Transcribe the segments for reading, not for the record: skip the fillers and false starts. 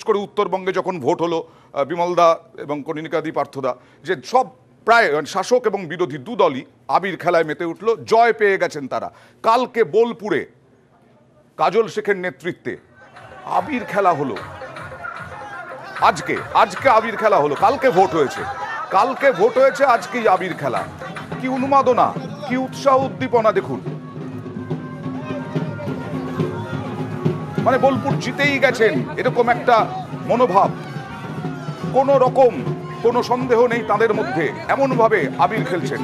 করে উত্তরবঙ্গে যখন ভোট হলো, বিমলদা এবং কনিনিকাদি পার্থদা, যে সব প্রায় শাসক এবং বিরোধী দু দলই আবির খেলায় মেতে উঠলো, জয় পেয়ে গেছেন তারা। কালকে বোলপুরে কাজল শেখের নেতৃত্বে আবির খেলা হলো। আজকে আবির খেলা হলো, কালকে ভোট হয়েছে, আজকেই আবির খেলা। কি উন্মাদনা, কি উৎসাহ উদ্দীপনা দেখুন। মানে বোলপুর জিতেই গেছেন এরকম একটা মনোভাব, কোনো সন্দেহ নেই তাদের মধ্যে, এমন ভাবে আবির খেলছেন।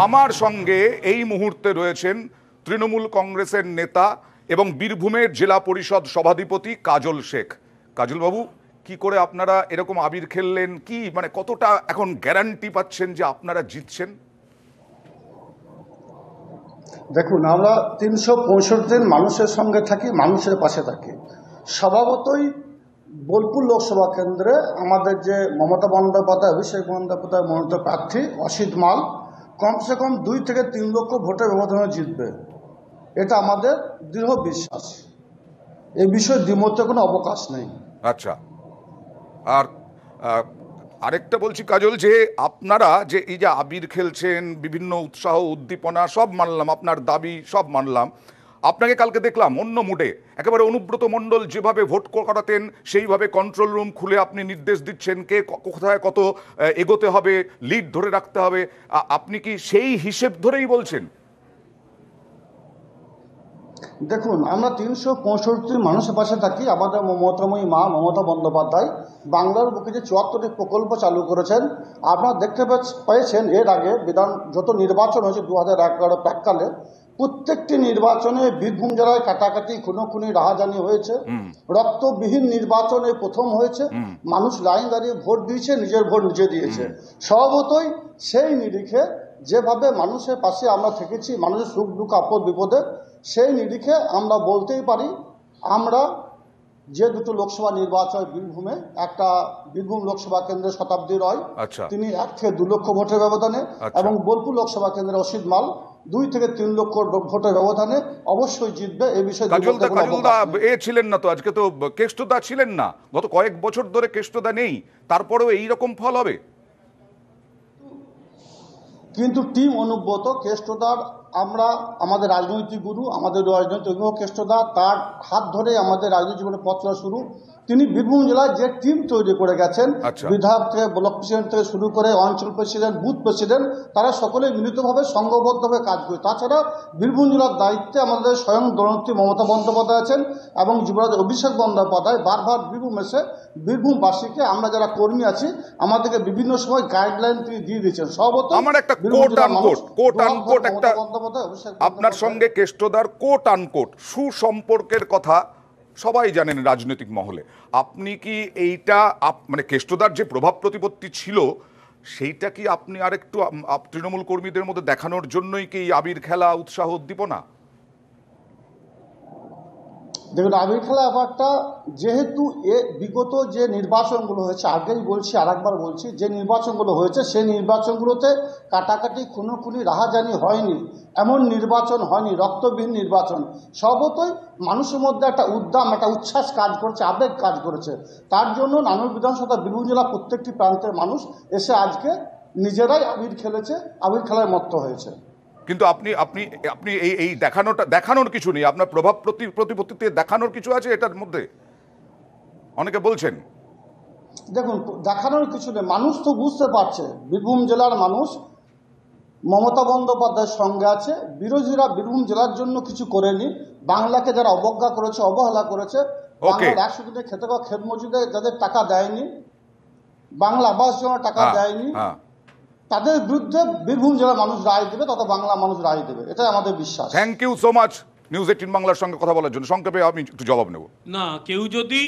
আমার সঙ্গে এই মুহূর্তে রয়েছেন তৃণমূল কংগ্রেসের নেতা এবং বীরভূমের জেলা পরিষদ সভাধিপতি কাজল শেখ। কাজল বাবু, কি করে আপনারা এরকম আবির খেললেন? কি মানে কতটা এখন গ্যারান্টি পাচ্ছেন যে আপনারা জিতছেন? দেখুন, আমরা 365 দিন মানুষের সঙ্গে থাকি, মানুষের পাশে থাকি। স্বভাবতই বোলপুর লোকসভা কেন্দ্রে আমাদের যে মমতা বন্দ্যোপাধ্যায়, অভিষেক বন্দ্যোপাধ্যায় মনোনীত প্রার্থী অসিত মাল কমসে কম 2 থেকে 3 লক্ষ ভোটের ব্যবধানে জিতবে, এটা আমাদের দৃঢ় বিশ্বাস। এই বিষয়ে দ্বিমতের কোনো অবকাশ নেই। আচ্ছা, আর আরেকটা বলছি কাজল, যে আপনারা যে এই যে আবির খেলছেন, বিভিন্ন উৎসাহ উদ্দীপনা সব মানলাম, আপনার দাবি সব মানলাম, আপনাকে কালকে দেখলাম অন্য মুডে, একেবারে অনুব্রত মণ্ডল যেভাবে ভোট করাতেন সেইভাবে কন্ট্রোল রুম খুলে আপনি নির্দেশ দিচ্ছেন কে কোথায় কত এগোতে হবে, লিড ধরে রাখতে হবে। আপনি কি সেই হিসেব ধরেই বলছেন? দেখুন, আমরা 365 মানুষের পাশে থাকি। আমাদের মমতাময়ী মা মমতা বন্দ্যোপাধ্যায় বাংলার বুকে যে 74টি প্রকল্প চালু করেছেন, আপনারা দেখতে পেয়েছেন এর আগে যত নির্বাচন হয়েছে 2011 প্রাককালে, প্রত্যেকটি নির্বাচনে বীরভূম জেলায় কাটাকাটি, খুনোখুনি, রাহাজানি হয়েছে। রক্তবিহীন নির্বাচনে প্রথম হয়েছে, মানুষ লাইন দাঁড়িয়ে ভোট দিয়েছে, নিজের ভোট নিজে দিয়েছে। স্বভাবতই সেই নিরিখে যেভাবে মানুষের পাশে আমরা থেকেছি, মানুষের সুখ দুঃখ আপদ বিপদে, সেই নিরিখে আমরা বলতেই পারি আমরা যে দুটো লোকসভা নির্বাচন বীরভূমে, একটা বীরভূম লোকসভা কেন্দ্রের শতাব্দী রয়, তিনি 1 থেকে 2 লক্ষ ভোটের ব্যবধানে, এবং বোলপুর লোকসভা কেন্দ্রের অসিত মাল 2 থেকে 3 লক্ষ ভোটের ব্যবধানে অবশ্যই জিতবে। এই বিষয়ে ছিলেন না তো, আজকে তো কেষ্টদা ছিলেন না, গত কয়েক বছর ধরে কেষ্টদা নেই, তারপরেও এইরকম ফল হবে। কিন্তু টিম অনুব্রত কেষ্টদার, আমরা আমাদের রাজনৈতিক গুরু, আমাদের রাজনৈতিক অভিভাবক কেষ্টদা, তার হাত ধরে আমাদের রাজনৈতিক জীবনের পথ চলা শুরু। তিনি বীরভূম জেলায় যে টিম তৈরি করে গেছেন, বিধায়ক থেকে ব্লক প্রেসিডেন্ট থেকে শুরু করে অঞ্চল প্রেসিডেন্ট, বুথ প্রেসিডেন্ট, তারা সকলে মিলিতভাবে সংঘবদ্ধভাবে কাজ করে। তাছাড়া বীরভূম জেলার দায়িত্বে আমাদের স্বয়ং দলনেত্রী মমতা বন্দ্যোপাধ্যায় আছেন এবং যুবরাজ অভিষেক বন্দ্যোপাধ্যায় বারবার বীরভূম এসে বীরভূমবাসীকে, আমরা যারা কর্মী আছি, আমাদেরকে বিভিন্ন সময় গাইডলাইন তিনি দিয়ে দিয়েছেন। সর্বত আমার একটা আপনার সঙ্গে কেষ্টদার কোট আনকোট সুসম্পর্কের কথা সবাই জানেন রাজনৈতিক মহলে। আপনি কি এইটা মানে কেষ্টদার যে প্রভাব প্রতিপত্তি ছিল সেইটা কি আপনি আরেকটু তৃণমূল কর্মীদের মধ্যে দেখানোর জন্যই কি আবির খেলা, উৎসাহ উদ্দীপনা? দেখুন, আবির খেলা ব্যাপারটা, যেহেতু বিগত যে নির্বাচনগুলো হয়েছে, আগেই বলছি আরেকবার বলছি, যে নির্বাচনগুলো হয়েছে সেই নির্বাচনগুলোতে কাটাকাটি, খুনোখুনি, রাহাজানি হয়নি, এমন নির্বাচন হয়নি, রক্তবিহীন নির্বাচন। সর্বতই মানুষের মধ্যে একটা উদ্দাম, একটা উচ্ছ্বাস কাজ করেছে, আবেগ কাজ করেছে। তার জন্য নানুর বিধানসভা বীরভূম জেলার প্রত্যেকটি প্রান্তের মানুষ এসে আজকে নিজেরাই আবির খেলেছে, আবির খেলায় মত্ত হয়েছে। কিন্তু আপনি আপনি আপনি এই দেখানোর কিছু নেই, আপনার প্রভাব প্রতিপত্তিতে দেখানোর কিছু আছে এটার মধ্যে, অনেকে বলছেন। দেখুন, দেখানোর কিছু নেই, মানুষ তো বুঝতে পারছে বীরভূম জেলার মানুষ মমতা বন্দ্যোপাধ্যায়ের সঙ্গে আছে। বিরোধীরা বীরভূম জেলার জন্য কিছু করেনি, বাংলাকে যারা অবজ্ঞা করেছে, অবহেলা করেছে, বাংলার 100 দিনে খেতে পাওয়া ক্ষেত মজুরে যাদের টাকা দেয়নি, বাংলা আবাস যোজনা টাকা দেয়নি, তাদের বিরুদ্ধে বীরভূম জেলার মানুষ রায় দেবে, তত বাংলা মানুষ রায় দেবে, এটাই আমাদের বিশ্বাস। Thank you so much news 18 বাংলার সঙ্গে কথা বলার জন্য। সংক্ষেপে আমি একটু জবাব নেব। না, কেউ যদি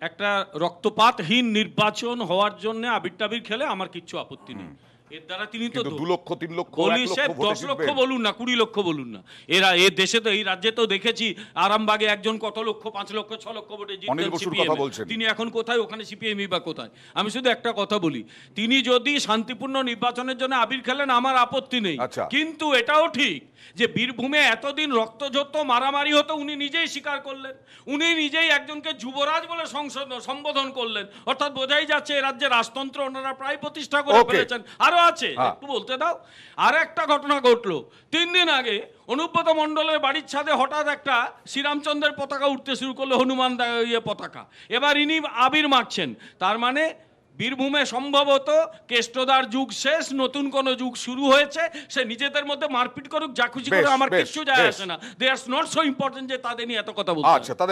একটা রক্তপাতহীন নির্বাচন হওয়ার জন্য আবির টাবির খেলে আমার কিচ্ছু আপত্তি নেই, এর দ্বারা তিনি তো কিন্তু 2 লক্ষ 3 লক্ষ 1 বলি সে লক্ষ ভোটে 10 লক্ষ জিতবেন। বলুন না 20 লক্ষ বলুন না, এরা এই দেশে তো এই রাজ্যে তো দেখেছি আরামবাগে একজন কত লক্ষ 5 লক্ষ 6 লক্ষ ভোটে অনিল জিতলেন বসুর CPM কথা -এ। বলছেন। তিনি এখন কোথায়, ওখানে সিপিএমই বা কোথায়? আমি শুধু একটা কথা বলি, তিনি যদি শান্তিপূর্ণ নির্বাচনের জন্য আবির খেলেন আমার আপত্তি নেই, আচ্ছা। কিন্তু এটাও ঠিক যে বীরভূমে এতদিন রক্ত ঝরত, মারামারি হতো, উনি নিজেই স্বীকার করলেন, উনি নিজেই একজনকে যুবরাজ বলে সম্বোধন করলেন, অর্থাৎ বোঝাই যাচ্ছে এ রাজ্যে রাজতন্ত্র ওনারা প্রায় প্রতিষ্ঠা করে Okay. ফেলেছেন। আরো আছে, হ্যাঁ। একটু বলতে দাও। আর একটা ঘটনা ঘটলো 3 দিন আগে, অনুব্রত মণ্ডলের বাড়ির ছাদে হঠাৎ একটা শ্রীরামচন্দ্রের পতাকা উঠতে শুরু করলো, হনুমান পতাকা। এবার ইনি আবির মাখছেন, তার মানে বীরভূমে সম্ভবত কেষ্টদার যুগ শেষ, নতুন কোন যুগ শুরু হয়েছে। সে নিজেদের মধ্যে মারপিট করুক, যা খুশি বেশ, করে, আমার বেশ, কিচ্ছু যায় বেশ। আসে না। দে আর নট সো ইম্পর্টেন্ট যে তাদের নিয়ে এত কথা বলতে হবে। আচ্ছা, তাদের